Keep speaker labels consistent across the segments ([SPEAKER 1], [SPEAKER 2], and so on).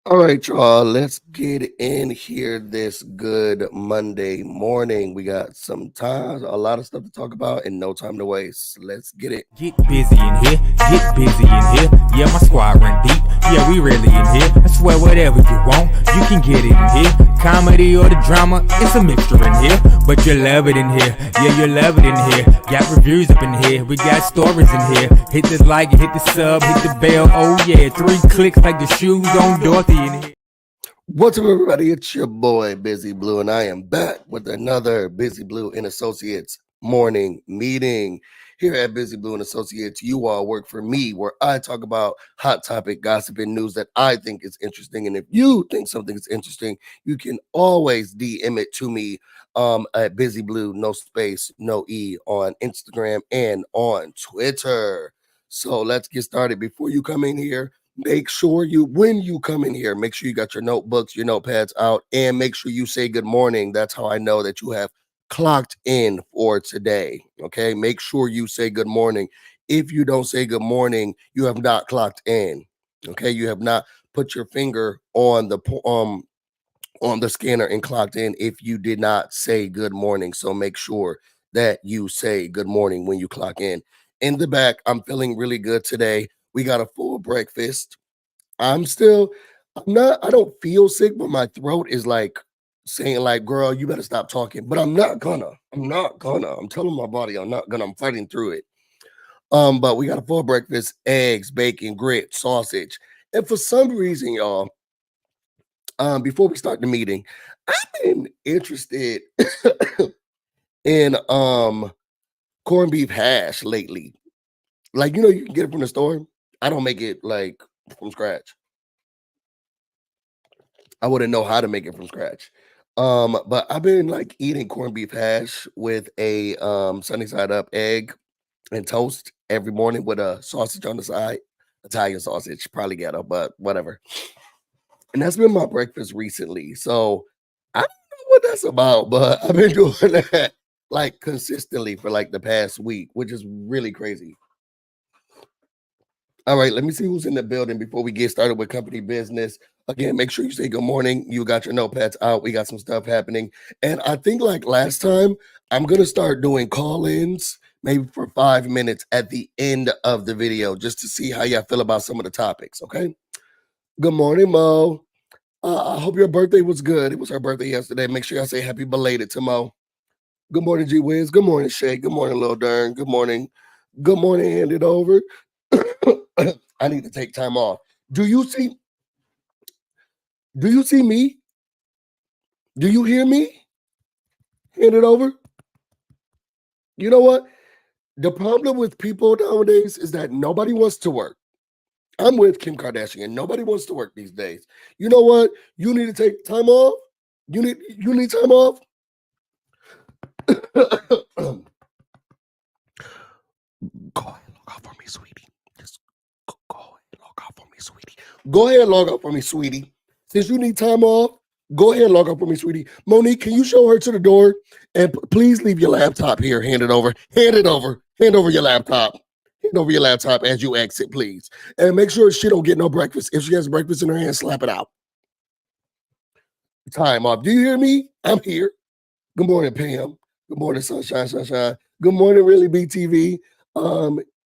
[SPEAKER 1] All right, y'all, let's get in here this good Monday morning. We got some time, a lot of stuff to talk about, and no time to waste. Let's get it.
[SPEAKER 2] Get busy in here, get busy in here. Yeah, my squad run deep. Yeah, we really in here. I swear whatever you want, you can get it in here. Comedy or the drama, it's a mixture in here. But you love it in here. Yeah, you love it in here. Got reviews up in here. We got stories in here. Hit the like, hit the sub, hit the bell. Oh yeah, 3 clicks like the shoes on Dorothy in here.
[SPEAKER 1] What's up, everybody? It's your boy, BusyBlu, and I am back with another BusyBlu and Associates morning meeting. Here at BusyBlu and Associates, you all work for me, where I talk about hot topic, gossip, and news that I think is interesting. And if you think something is interesting, you can always DM it to me at BusyBlu, no space, no E, on Instagram and on Twitter. So let's get started. Before you come in here, make sure when you come in here, make sure you got your notebooks, your notepads out, and make sure you say good morning. That's how I know that you have clocked in for today. Okay, make sure you say good morning. If you don't say good morning, you have not clocked in. Okay, you have not put your finger on the scanner and clocked in if you did not say good morning. So make sure that you say good morning when you clock in. In the back, I'm feeling really good today. We got a full breakfast. I don't feel sick, but my throat is like saying like, girl, you better stop talking. But I'm not gonna. I'm telling my body I'm not gonna. I'm fighting through it. But we got a full breakfast: eggs, bacon, grits, sausage. And for some reason, y'all, before we start the meeting, I've been interested in corned beef hash lately. Like, you can get it from the store. I don't make it like from scratch. I wouldn't know how to make it from scratch. But I've been like eating corned beef hash with a sunny side up egg and toast every morning with a sausage on the side. Italian sausage, probably ghetto, but whatever. And that's been my breakfast recently. So I don't know what that's about, but I've been doing that like consistently for like the past week, which is really crazy. All right, let me see who's in the building before we get started with company business. Again, make sure you say good morning. You got your notepads out. We got some stuff happening. And I think like last time, I'm going to start doing call-ins maybe for 5 minutes at the end of the video just to see how y'all feel about some of the topics, okay? Good morning, Mo. I hope your birthday was good. It was her birthday yesterday. Make sure y'all say happy belated to Mo. Good morning, G Wiz. Good morning, Shay. Good morning, Lil Dern. Good morning. Good morning, hand it over. I need to take time off. Do you see me? Do you hear me? Hand it over. You know what? The problem with people nowadays is that nobody wants to work. I'm with Kim Kardashian. Nobody wants to work these days. You know what? You need to take time off. You need time off. Go ahead, log off for me, sweetie. Just go ahead, log off for me, sweetie. Go ahead, log off for me, sweetie. Since you need time off, go ahead and log off for me, sweetie. Monique, can you show her to the door? And please leave your laptop here. Hand it over. Hand it over. Hand over your laptop. Hand over your laptop as you exit, please. And make sure she don't get no breakfast. If she has breakfast in her hand, slap it out. Time off. Do you hear me? I'm here. Good morning, Pam. Good morning, Sunshine. Good morning, really, BTV.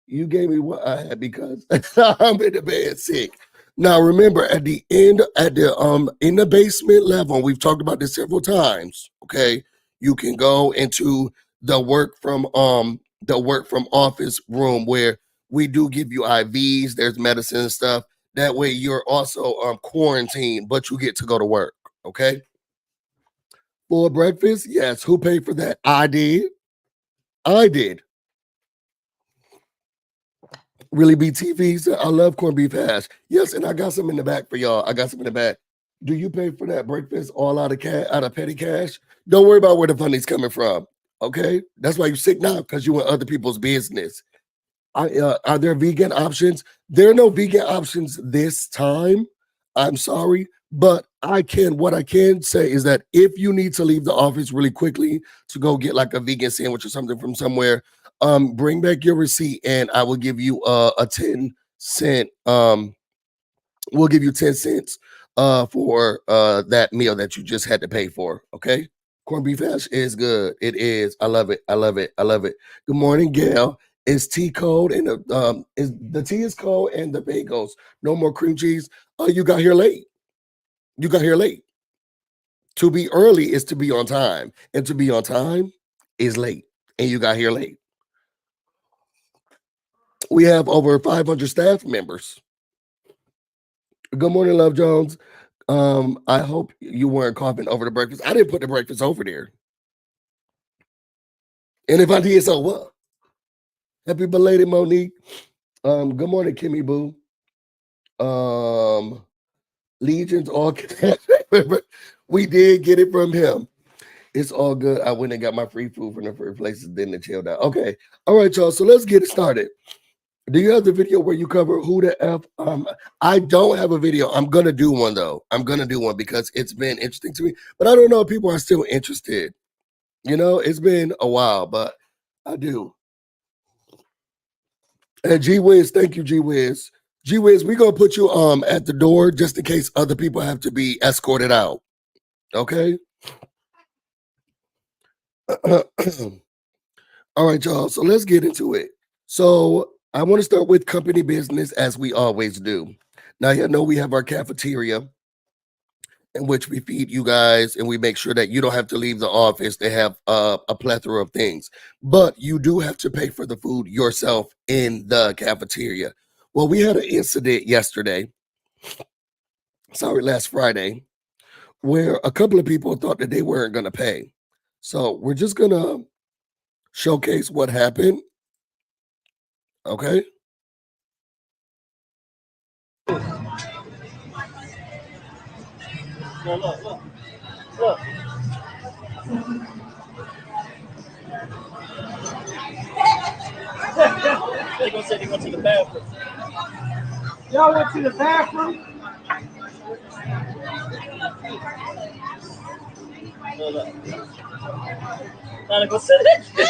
[SPEAKER 1] You gave me what I had because I'm in the bed sick. Now remember, in the basement level, we've talked about this several times. Okay, you can go into the work from office room where we do give you IVs. There's medicine and stuff. That way, you're also quarantined, but you get to go to work. Okay. For breakfast, yes. Who paid for that? I did. Really BTV said, I love corned beef hash. Yes, and I got some in the back for y'all. I got some in the back. Do you pay for that breakfast all out of petty cash? Don't worry about where the money's coming from. Okay, that's why you're sick now, because you in other people's business. Are there vegan options? There are no vegan options this time. I'm sorry, but what I can say is that if you need to leave the office really quickly to go get like a vegan sandwich or something from somewhere, bring back your receipt and I will give you a 10-cent we'll give you 10 cents for that meal that you just had to pay for. Okay. Corned beef hash is good. It is. I love it. I love it. I love it. Good morning, Gail. Is tea cold and the tea is cold and the bagels. No more cream cheese. Oh, you got here late. You got here late. To be early is to be on time, and to be on time is late. And you got here late. We have over 500 staff members. Good morning, Love Jones. I hope you weren't coughing over the breakfast. I didn't put the breakfast over there. And if I did, so what? Happy belated Monique. Good morning, Kimmy Boo. Legions all we did get it from him. It's all good. I went and got my free food from the first places, then the chilled out. Okay. All right, y'all. So let's get it started. Do you have the video where you cover who the F? I don't have a video. I'm gonna do one though. I'm gonna do one because it's been interesting to me. But I don't know if people are still interested. You know, it's been a while, but I do. And G Wiz, thank you, G Wiz. G Wiz, we're gonna put you at the door just in case other people have to be escorted out. Okay. All right, y'all. So let's get into it. So I want to start with company business as we always do. Now, you know, we have our cafeteria in which we feed you guys and we make sure that you don't have to leave the office. They have a plethora of things, but you do have to pay for the food yourself in the cafeteria. Well, we had an incident yesterday, last Friday, where a couple of people thought that they weren't going to pay. So we're just going to showcase what happened. Okay. Look. They're gonna say they went to the bathroom. Y'all went to the bathroom? Now to go sit it. Get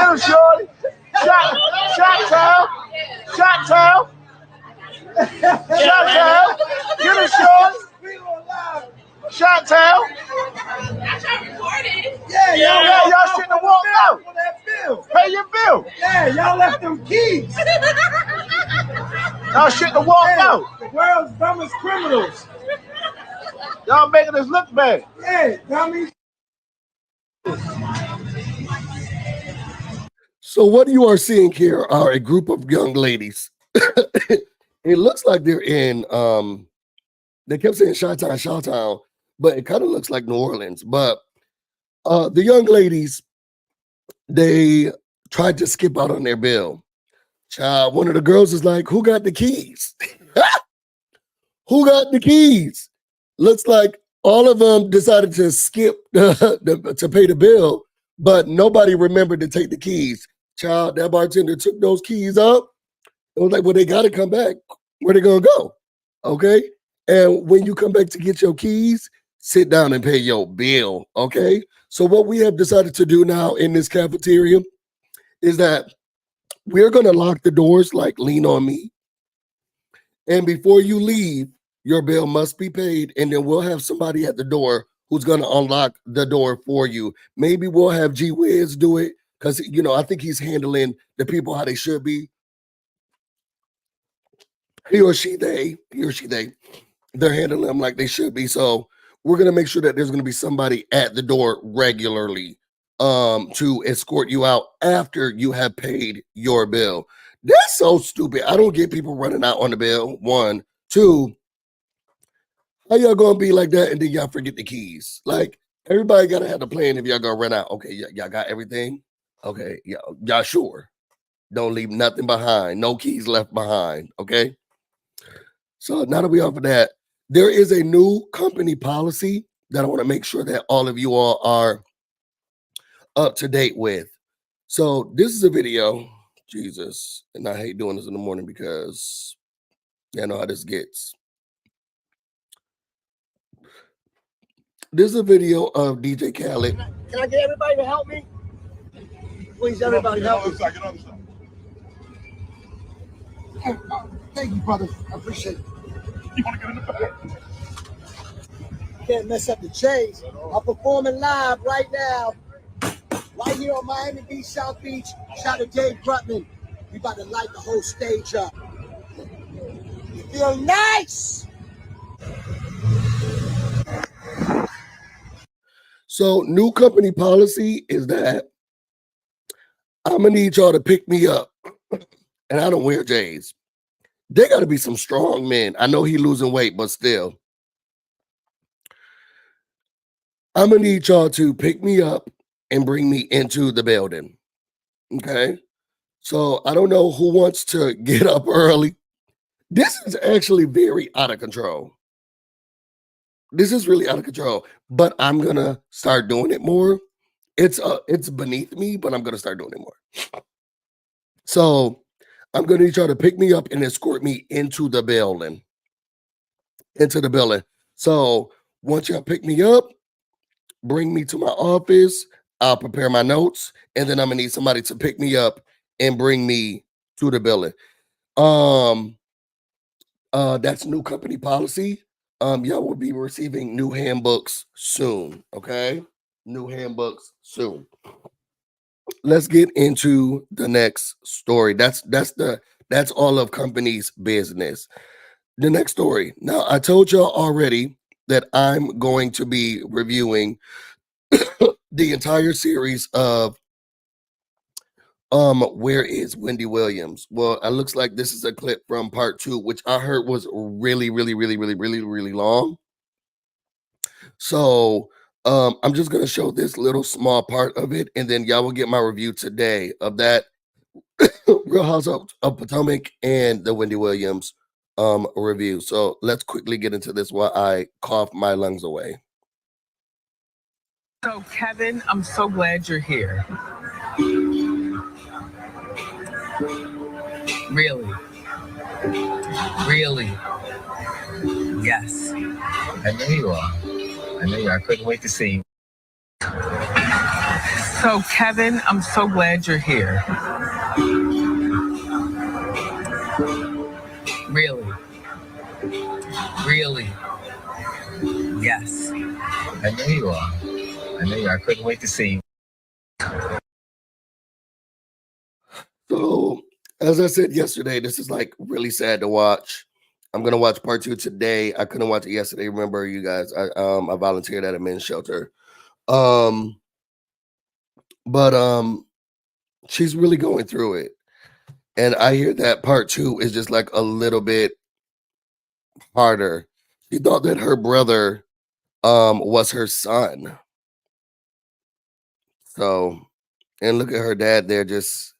[SPEAKER 1] him, shorty. Shot town. Shot town. Shot town. Get him, shorty. Shot town. Yeah, y'all shouldn't have walked out. Pay your bill. Yeah, y'all left them keys. Y'all shouldn't have walked out. The world's dumbest criminals. Y'all making us look bad. Yeah, dummies. So what you are seeing here are a group of young ladies. It looks like they're in they kept saying Chi-Town, but it kind of looks like New Orleans. But the young ladies, they tried to skip out on their bill. Child, one of the girls is like, who got the keys? Who got the keys? Looks like all of them decided to skip to pay the bill, but nobody remembered to take the keys. Child, that bartender took those keys up. It was like, well, they got to come back. Where they going to go? Okay. And when you come back to get your keys, sit down and pay your bill. Okay. So what we have decided to do now in this cafeteria is that we're going to lock the doors like lean on me. And before you leave, your bill must be paid. And then we'll have somebody at the door who's going to unlock the door for you. Maybe we'll have G Wiz do it because, you know, I think he's handling the people how they should be. He or she, they, they're handling them like they should be. So we're going to make sure that there's going to be somebody at the door regularly to escort you out after you have paid your bill. That's so stupid. I don't get people running out on the bill. 1, 2, how y'all gonna be like that and then y'all forget the keys? Like, everybody gotta have a plan if y'all gonna run out. Okay, y'all got everything? Okay, y'all sure? Don't leave nothing behind. No keys left behind, okay? So now that we off of that, there is a new company policy that I want to make sure that all of you all are up to date with. So this is a video, Jesus, and I hate doing this in the morning because you know how this gets. This is a video of DJ Khaled.
[SPEAKER 3] Can I get everybody to help me? please, everybody help me. Thank you, brother. I appreciate it. You want to get in the back? Can't mess up the chase. I'm performing live right now, right here on Miami Beach, South Beach. Shout out to Dave Grutman. We about to light the whole stage up. You feel nice?
[SPEAKER 1] So new company policy is that I'm gonna need y'all to pick me up. And I don't wear J's. There gotta be some strong men. I know he losing weight, but still. I'm gonna need y'all to pick me up and bring me into the building. Okay. So I don't know who wants to get up early. This is actually very out of control. This is really out of control, but I'm gonna start doing it more. It's beneath me, but I'm gonna start doing it more. So I'm gonna need y'all to pick me up and escort me into the building. Into the building. So once y'all pick me up, bring me to my office. I'll prepare my notes, and then I'm gonna need somebody to pick me up and bring me to the building. That's new company policy. Y'all will be receiving new handbooks soon. Okay, new handbooks soon. Let's get into the next story. That's all of company's business. The next story. Now, I told y'all already that I'm going to be reviewing the entire series of where is Wendy Williams? Well, it looks like this is a clip from part 2, which I heard was really, really, really, really, really, really long. So I'm just gonna show this little small part of it, and then y'all will get my review today of that Real House of Potomac and the Wendy Williams review. So let's quickly get into this while I cough my lungs away.
[SPEAKER 4] So Kevin, I'm so glad you're here. Really? Really? Yes. I know you are. I know you are. I couldn't wait to see you. So Kevin, I'm so glad you're here. Really? Really? Yes. I know you are. I know you are. I couldn't wait to see you.
[SPEAKER 1] So, as I said yesterday, this is like really sad to watch. I'm gonna watch part 2 today. I couldn't watch it yesterday. Remember, you guys, I volunteered at a men's shelter. Um, but she's really going through it. And I hear that part 2 is just like a little bit harder. She thought that her brother was her son. So, and look at her dad there just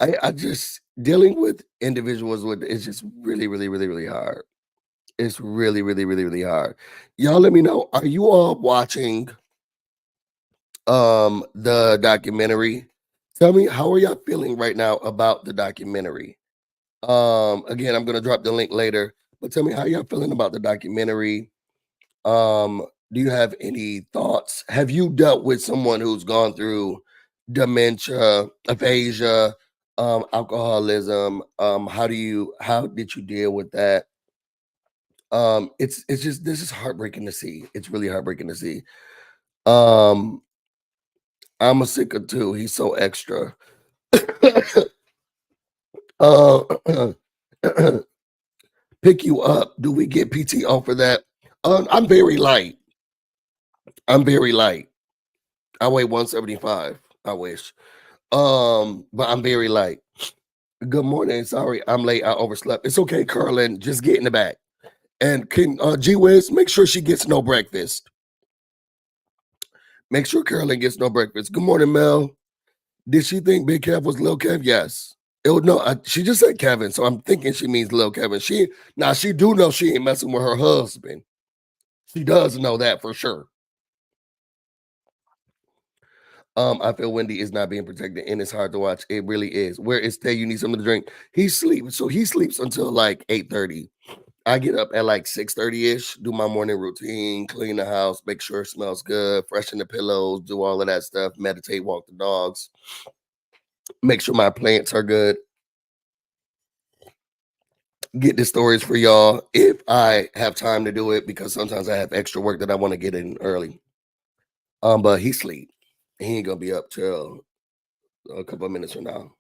[SPEAKER 1] I just dealing with individuals with it's just really, really, really, really hard. It's really, really, really, really hard. Y'all let me know. Are you all watching the documentary? Tell me how are y'all feeling right now about the documentary? Again, I'm gonna drop the link later, but tell me how y'all feeling about the documentary. Do you have any thoughts? Have you dealt with someone who's gone through dementia, aphasia, alcoholism? How did you deal with that? It's just this is heartbreaking to see. It's really heartbreaking to see. Um, I'm a sicker too. He's so extra. uh, pick you up. Do we get PTO for that? I'm very light. I'm very light. I weigh 175. I wish. But I'm very light. Good morning. Sorry, I'm late. I overslept. It's okay, Curlin. Just get in the back. And can G Wiz make sure she gets no breakfast? Make sure Carolyn gets no breakfast. Good morning, Mel. Did she think Big Kev was Lil Kev? Yes. She just said Kevin, so I'm thinking she means Lil Kevin. She do know she ain't messing with her husband. She does know that for sure. I feel Wendy is not being protected, and it's hard to watch. It really is. Where is Tay? You need something to drink. He sleeps, so he sleeps until like 8:30. I get up at like 6:30-ish, do my morning routine, clean the house, make sure it smells good, freshen the pillows, do all of that stuff, meditate, walk the dogs. Make sure my plants are good. Get the stories for y'all if I have time to do it, because sometimes I have extra work that I want to get in early. But he sleep. He ain't gonna be up till a couple of minutes from now.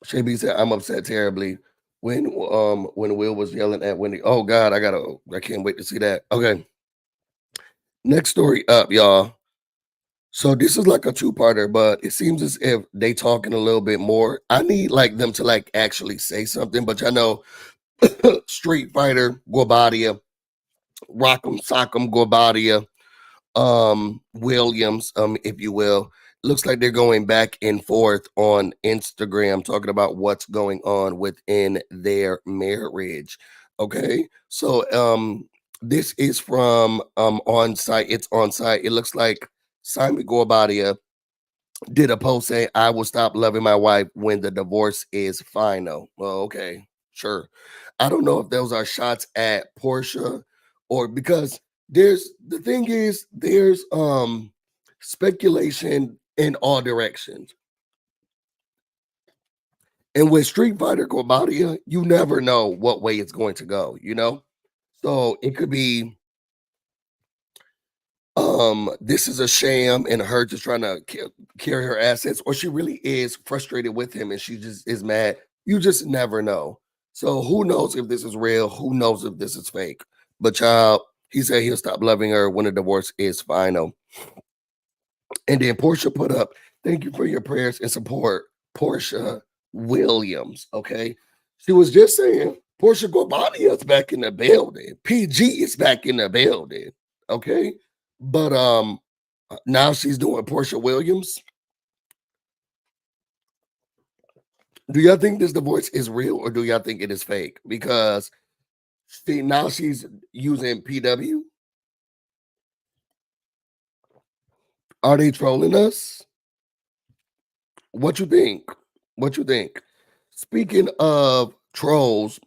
[SPEAKER 1] Shay B said, I'm upset terribly when Will was yelling at Wendy. Oh God, I can't wait to see that. Okay. Next story up, y'all. So this is like a two-parter, but it seems as if they talking a little bit more. I need like them to like actually say something, but y'all know Street Fighter, Guabadia, Rock'em Sock'em Guabadia, Williams, if you will. Looks like they're going back and forth on Instagram talking about what's going on within their marriage. Okay. So this is from on site. It's on site. It looks like Simon Gorbadia did a post saying, I will stop loving my wife when the divorce is final. Well, okay, sure. I don't know if those are shots at Porsha, or because there's speculation in all directions. And with Street Fighter Corbadia, you never know what way it's going to go, you know? So it could be this is a sham and her just trying to carry her assets, or she really is frustrated with him and she just is mad. You just never know. So who knows if this is real? Who knows if this is fake? But child, he said he'll stop loving her when the divorce is final. And then Porsha put up, thank you for your prayers and support, Porsha Williams. Okay. She was just saying Porsha Gorbadia is back in the building. PG is back in the building. Okay. But now she's doing Porsha Williams. Do y'all think this divorce is real, or do y'all think it is fake? Because now she's using PW. Are they trolling us? What you think? What you think? Speaking of trolls,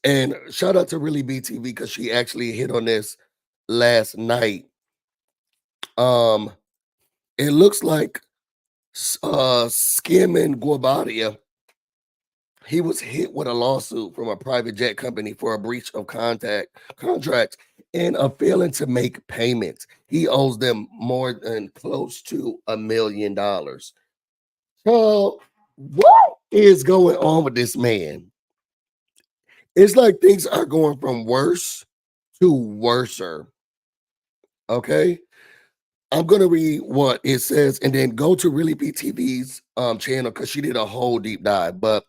[SPEAKER 1] and shout out to Really BTV because she actually hit on this last night. It looks like Skimming Gorbadia, he was hit with a lawsuit from a private jet company for a breach of contract and a failing to make payments. He owes them more than close to $1 million. So what is going on with this man? It's like things are going from worse to worser. Okay. I'm gonna read what it says and then go to Really BTV's channel because she did a whole deep dive. But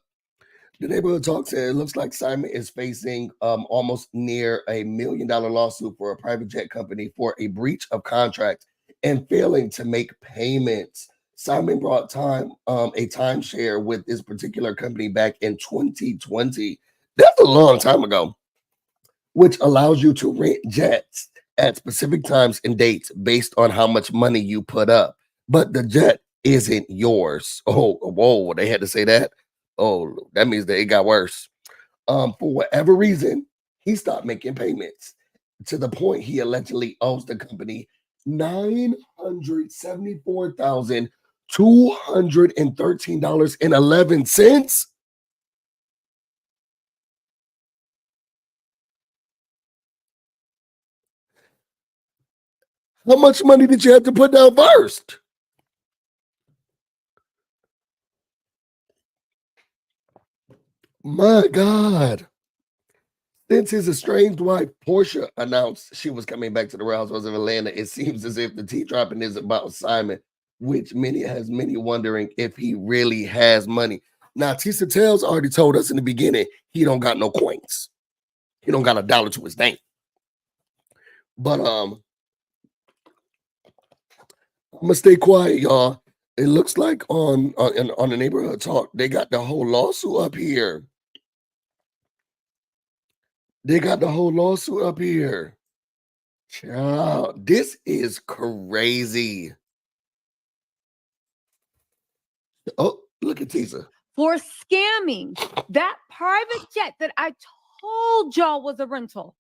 [SPEAKER 1] the neighborhood talk said it looks like Simon is facing almost near $1 million lawsuit for a private jet company for a breach of contract and failing to make payments. Simon brought a timeshare with this particular company back in 2020. That's a long time ago, which allows you to rent jets at specific times and dates based on how much money you put up. But the jet isn't yours. Oh, whoa, they had to say that. Oh, that means that it got worse. For whatever reason, he stopped making payments to the point he allegedly owes the company $974,213.11. How much money did you have to put down first? My God. Since his estranged wife, Porsha, announced she was coming back to the Real Housewives of Atlanta, it seems as if the tea dropping is about Simon, which has many wondering if he really has money. Now, Tisa Tales already told us in the beginning he don't got no coins. He don't got $1 to his name. But I'm gonna stay quiet, y'all. It looks like on the neighborhood talk, they got the whole lawsuit up here. They got the whole lawsuit up here. Child, this is crazy. Oh, look at Tisa.
[SPEAKER 5] For scamming that private jet that I told y'all was a rental.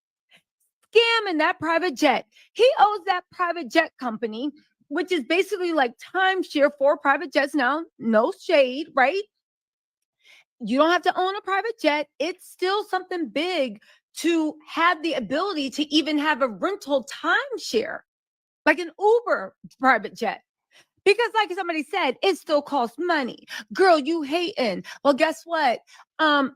[SPEAKER 5] Scamming that private jet. He owes that private jet company which is basically like timeshare for private jets now. No shade, right? You don't have to own a private jet. It's still something big to have the ability to even have a rental timeshare, like an Uber private jet. Because, like somebody said, it still costs money. Girl, you hating. Well, guess what?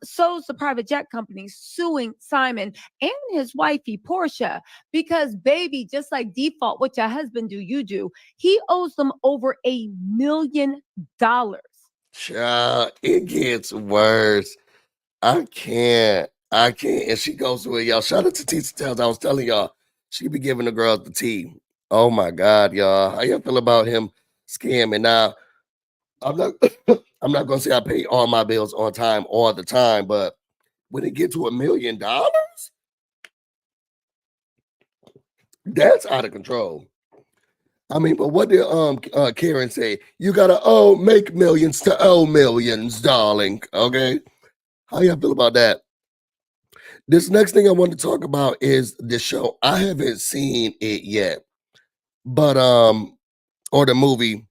[SPEAKER 5] So's the private jet company suing Simon and his wifey Porsha because, baby, just like default, what your husband do, you do. He owes them over $1 million.
[SPEAKER 1] Child, it gets worse. I can't. I can't. And she goes through it, y'all. Shout out to Teacher Tells. I was telling y'all, she be giving the girls the tea. Oh my God, y'all. How y'all feel about him scamming? Now, I'm not I'm not gonna say I pay all my bills on time all the time, but when it get to $1 million, that's out of control. I mean, but what did Karen say? You gotta make millions to owe millions, darling. Okay. How y'all feel about that? This next thing I want to talk about is the show. I haven't seen it yet, but or the movie.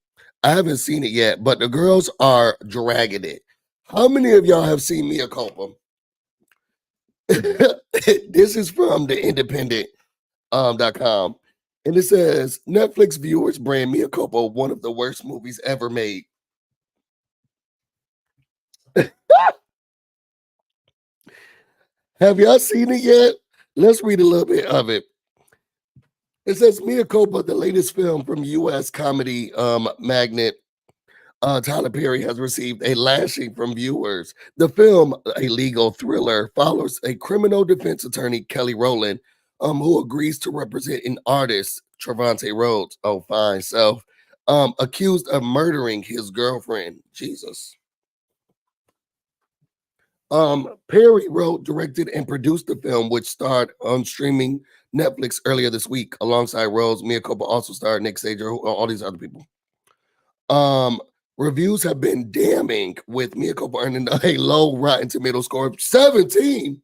[SPEAKER 1] I haven't seen it yet, but the girls are dragging it. How many of y'all have seen Mia Culpa? This is from the independent.com. And it says Netflix viewers brand Mia Culpa one of the worst movies ever made. Have y'all seen it yet? Let's read a little bit of it. It says Mia Culpa, the latest film from U.S. comedy magnate Tyler Perry, has received a lashing from viewers. The film, a legal thriller, follows a criminal defense attorney, Kelly Rowland, who agrees to represent an artist, Trevante Rhodes, oh fine self, accused of murdering his girlfriend. Jesus. Perry wrote, directed, and produced the film, which starred on streaming Netflix earlier this week. Alongside Rose, Mia Culpa also starred Nick Sager, all these other people. Reviews have been damning, with Mia Culpa earning a low Rotten Tomato score of 17.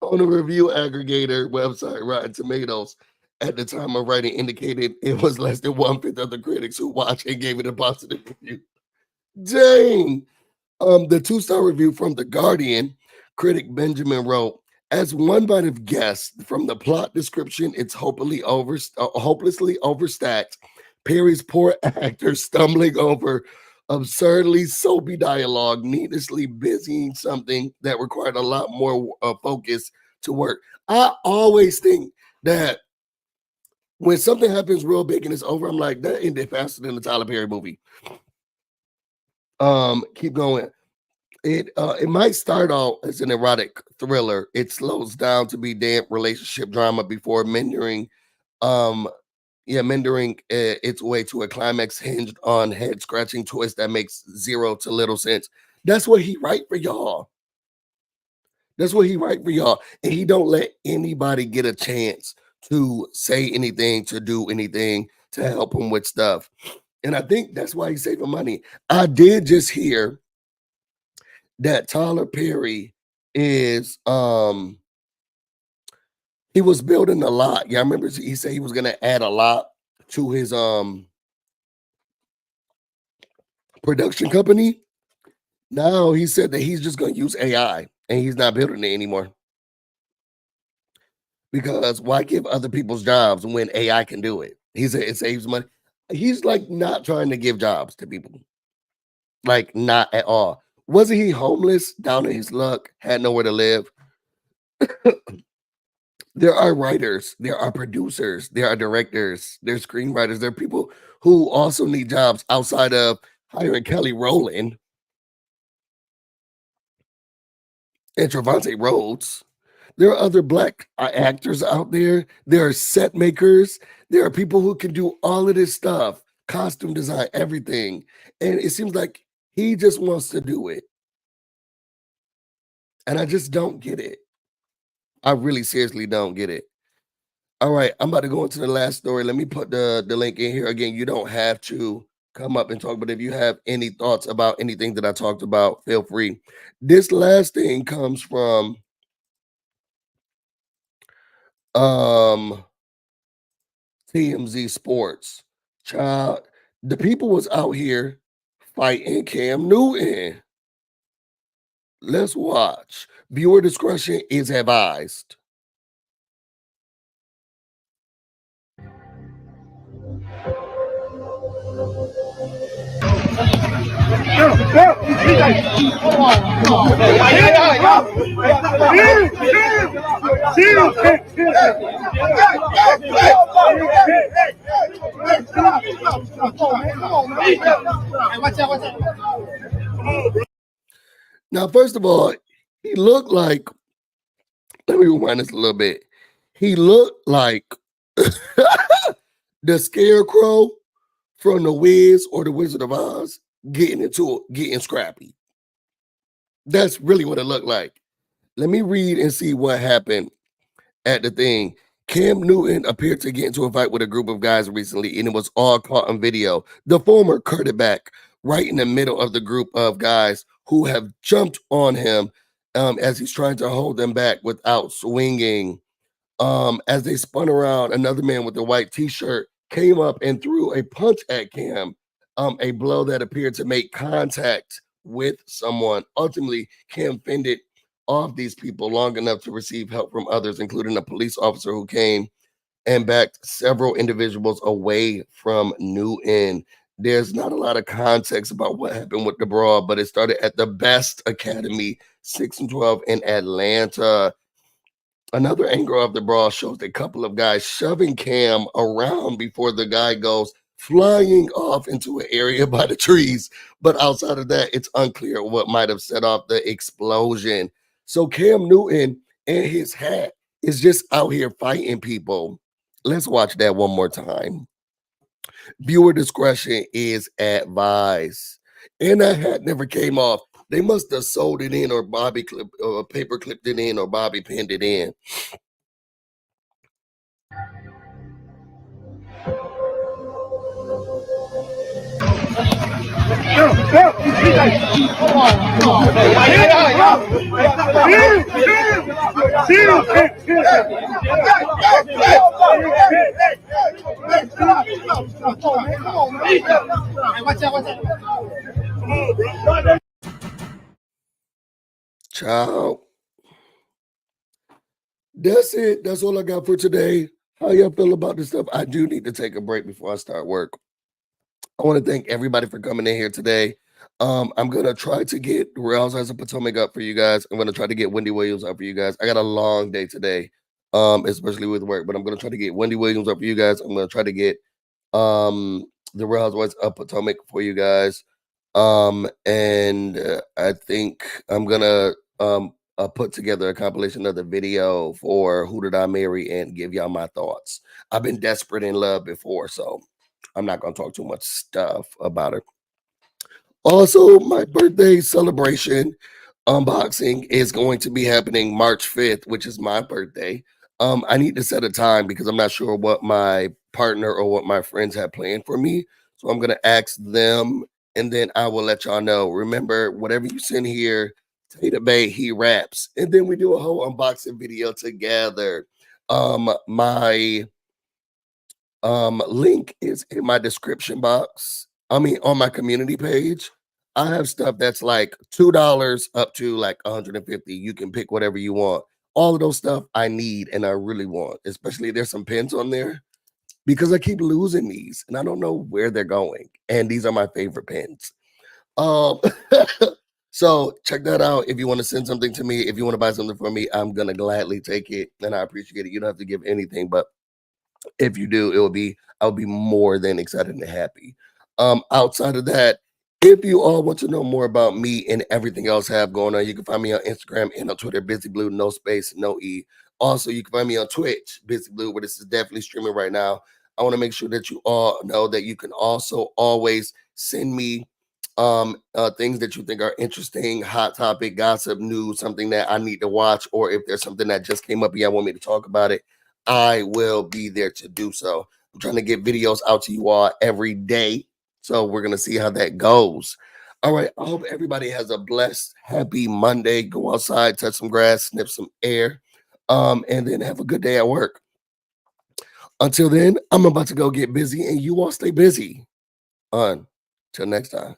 [SPEAKER 1] On a review aggregator website, Rotten Tomatoes, at the time of writing, indicated it was less than 1/5 of the critics who watched and gave it a positive review. Dang. The 2-star review from The Guardian critic Benjamin wrote, as one might have guessed from the plot description, it's hopelessly overstacked. Perry's poor actor stumbling over absurdly soapy dialogue, needlessly busying something that required a lot more focus to work. I always think that when something happens real big and it's over, I'm like, that ended faster than the Tyler Perry movie. Keep going. It might start out as an erotic thriller. It slows down to be damp relationship drama before mendering its way to a climax hinged on head scratching twist that makes zero to little sense. That's what he write for y'all. That's what he write for y'all. And he don't let anybody get a chance to say anything, to do anything, to help him with stuff. And I think that's why he's saving money. I did just hear that Tyler Perry is he was building a lot. Yeah, I remember he said he was gonna add a lot to his production company. Now he said that he's just gonna use AI and he's not building it anymore. Because why give other people's jobs when AI can do it? He said it saves money. He's like not trying to give jobs to people. Like not at all. Wasn't he homeless, down in his luck, had nowhere to live? There are writers, there are producers, there are directors, there's screenwriters, there are people who also need jobs outside of hiring Kelly Rowland and Trevante Rhodes. There are other Black actors out there. There are set makers. There are people who can do all of this stuff, costume design, everything. And it seems like he just wants to do it. And I just don't get it. I really seriously don't get it. All right, I'm about to go into the last story. Let me put the link in here. Again, you don't have to come up and talk, but if you have any thoughts about anything that I talked about, feel free. This last thing comes from TMZ Sports. Child, the people was out here fighting Cam Newton. Let's watch. Viewer discretion is advised. Now, first of all, he looked like, let me rewind this a little bit. He looked like the Scarecrow from The Wiz or The Wizard of Oz getting scrappy. That's really what it looked like. Let me read and see what happened at the thing. Cam Newton appeared to get into a fight with a group of guys recently, and it was all caught on video. The former curted back right in the middle of the group of guys who have jumped on him as he's trying to hold them back without swinging. As they spun around, another man with a white t-shirt came up and threw a punch at Cam, a blow that appeared to make contact with someone. Ultimately, Cam fended off these people long enough to receive help from others, including a police officer who came and backed several individuals away from Newton. There's not a lot of context about what happened with the brawl, but it started at the Best Academy 6 and 12 in Atlanta. Another angle of the brawl shows a couple of guys shoving Cam around before the guy goes flying off into an area by the trees. But outside of that, it's unclear what might have set off the explosion. So Cam Newton and his hat is just out here fighting people. Let's watch that one more time. Viewer discretion is advised. And that hat never came off. They must have sewed it in or paper clipped it in or Bobby pinned it in. Ciao. That's it. That's all I got for today. How y'all feel about this stuff? I do need to take a break before I start work. I want to thank everybody for coming in here today. I'm gonna try to get Real Housewives of Potomac up for you guys. I'm gonna try to get Wendy Williams up for you guys. I got a long day today, especially with work, but I'm gonna try to get Wendy Williams up for you guys. I'm gonna try to get the Real Housewives of Potomac for you guys. And I think I'm gonna put together a compilation of the video for Who Did I Marry and give y'all my thoughts. I've been desperate in love before, so I'm not gonna talk too much stuff about it. Also, my birthday celebration unboxing is going to be happening March 5th, which is my birthday. I need to set a time because I'm not sure what my partner or what my friends have planned for me. So I'm gonna ask them and then I will let y'all know. Remember, whatever you send here, Tata Bay, he raps. And then we do a whole unboxing video together. My link is in my description box. I mean, on my community page. I have stuff that's like $2 up to like 150. You can pick whatever you want. All of those stuff I need and I really want, especially there's some pins on there because I keep losing these and I don't know where they're going. And these are my favorite pins. So check that out. If you want to send something to me, if you want to buy something for me, I'm gonna gladly take it and I appreciate it. You don't have to give anything, but if you do, I'll be more than excited and happy. Outside of that, if you all want to know more about me and everything else I have going on, you can find me on Instagram and on Twitter, BusyBlu, no space, no E. Also, you can find me on Twitch, BusyBlu, where this is definitely streaming right now. I want to make sure that you all know that you can also always send me things that you think are interesting, hot topic, gossip, news, something that I need to watch, or if there's something that just came up and y'all want me to talk about it, I will be there to do so. I'm trying to get videos out to you all every day. So we're going to see how that goes. All right. I hope everybody has a blessed, happy Monday. Go outside, touch some grass, sniff some air. and then have a good day at work. Until then, I'm about to go get busy, and you all stay busy. Until next time.